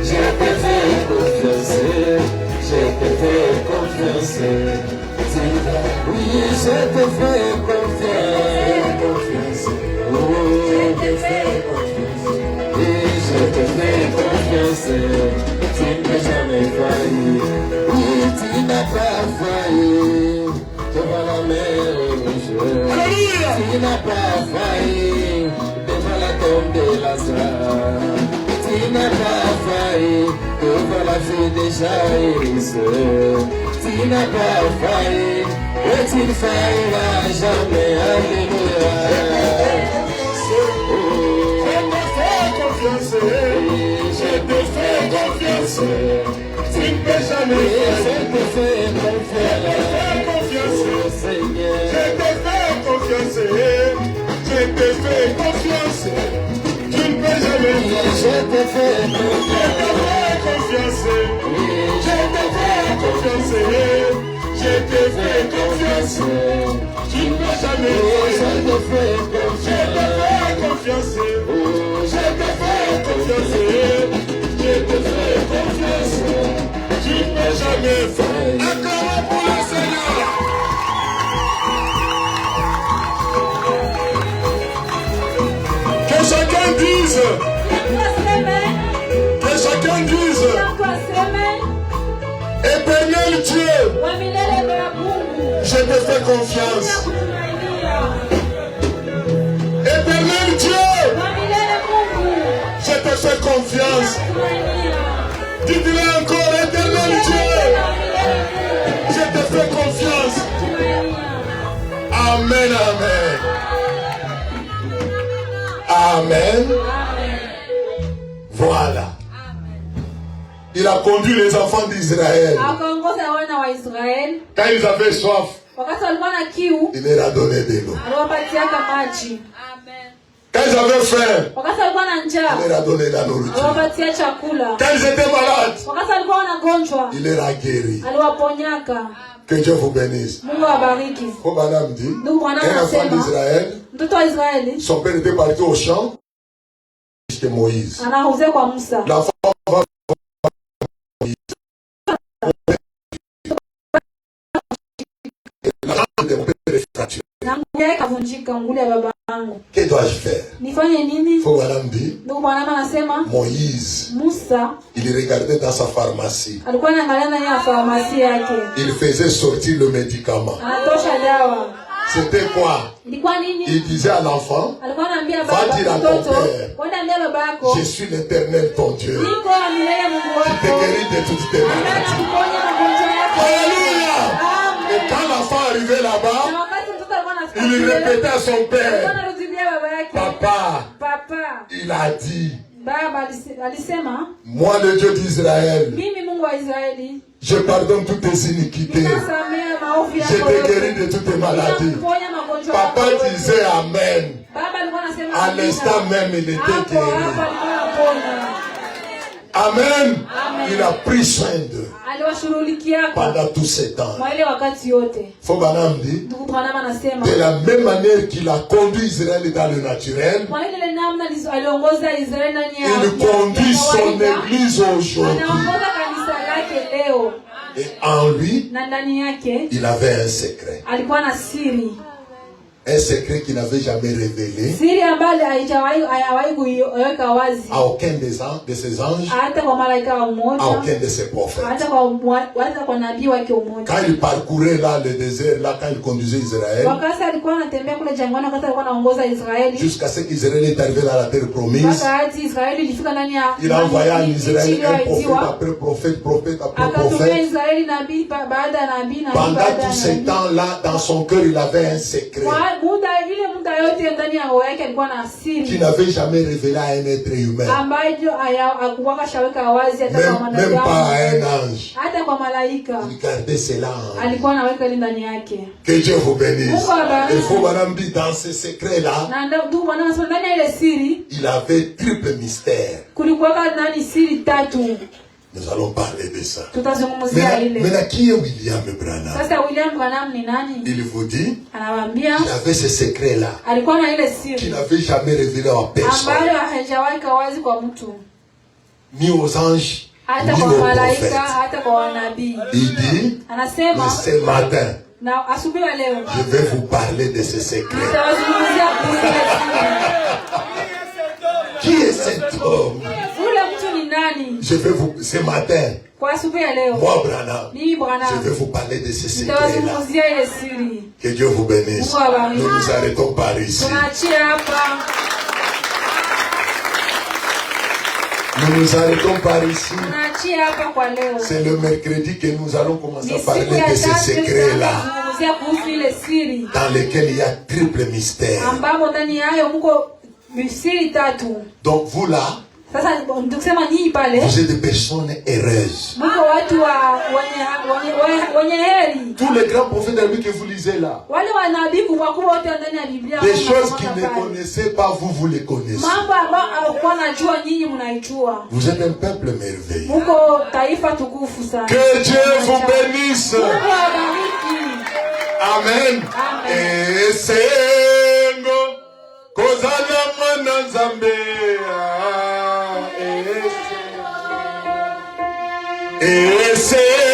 Je te fais confiance, je te fais confiance. Oui, je te fais confiance. Oh, je te fais confiance. Et je te fais confiance. Tu n'as jamais failli. Oui, tu n'as pas failli. Devant la mer rouge. Tu n'as pas failli. Devant la tombe de Lazare. Tu n'as pas failli. Devant la vie de Jaïs. Tu n'as pas failli. Et tu ne failliras jamais. Alléluia. Je te fais confiance. Tu ne peux jamais. Je te fais confiance. Seigneur. Je te fais confiance. Je te fais confiance. Tu ne peux jamais. Je te fais confiance. Je te fais confiance. Je te fais confiance. Tu ne peux jamais. Je te fais confiance. Je te fais confiance. Je te fais confiance. Tu ne peux jamais faire. Acclamons pour le Seigneur. Que chacun dise. Que chacun dise. Éternel Dieu. Je te fais confiance. Éternel Dieu. Je te fais confiance. Dites-le encore, éternel Dieu. Je te fais confiance. Amen, amen. Amen. Voilà. Il a conduit les enfants d'Israël. Quand ils avaient soif, il leur a donné de l'eau. Quand ils avaient faim, il leur a donné la nourriture. Quand ils étaient malades, il leur a guéri. Que Dieu vous bénisse. Madame dit, un enfant d'Israël, son père était parti au champ jusqu'à Moïse. L'enfant va que dois-je faire? Madame dit, Moïse, il regardait dans sa pharmacie. Il faisait sortir le médicament. C'était quoi? Il disait à l'enfant, va dire à ton père, je suis l'Éternel ton Dieu, qui te guérit de toutes tes maladies. Alléluia! Et quand l'enfant arrivait là-bas, il répétait à son père, papa, il a dit, moi le Dieu d'Israël, je pardonne toutes tes iniquités, je te guéris de toutes tes maladies. Papa disait Amen. À l'instant même, il était guéri. Amen. Il a pris soin d'eux pendant tous ces temps. Fobanam dit, de la même manière qu'il a conduit Israël dans le naturel, il conduit son église aujourd'hui. Et en lui, il avait un secret. Un secret qui n'avait jamais révélé siri ambayo haijawahi kuiweka wazi à aucun de ses anges, hata kwa malaika wa mmoja, à aucun de ses prophètes. hata kwa nabii wake mmoja. Quand il parcourait là le désert, là quand il conduisait Israël, wakati alikuwa anatembea kule jangwani, wakati alikuwa anaongoza Israeli, jusqu'à ce qu'Israël est arrivé dans la terre promise, wakati Israeli ilifika ndani ya, il a envoyé en Israël un prophète après prophète, prophète après prophète. Israeli nabii baada ya nabii. Pendant tous ces temps-là, dans son cœur, il avait un secret qui n'avait jamais révélé à un être humain, même pas à un ange. Il gardait cela en lui. Que Dieu vous bénisse. Il faut m'amener dans ce secret-là. Il avait triple mystère. Nous allons parler de ça. Maintenant, qui est William Branham? Il vous dit, il avait ce secret-là qui n'avait jamais révélé à personne, ni aux anges, ni aux prophètes. Il dit, mais ce matin, je vais vous parler de ce secret. Qui est cet homme? Je vais vous, ce matin, moi Branham, je vais vous parler de ce secret-là. Que Dieu vous bénisse. Nous nous arrêtons par ici. Nous nous arrêtons par ici. C'est le mercredi que nous allons commencer à parler de ce secret-là, dans lequel il y a triple mystère. Donc vous là, vous êtes des personnes heureuses. Tous les grands prophètes de la Bible que vous lisez là, des choses qu'ils ne connaissaient pas, vous les connaissez. Vous êtes un peuple merveilleux. Que Dieu vous bénisse. Amen. Et c'est et c'est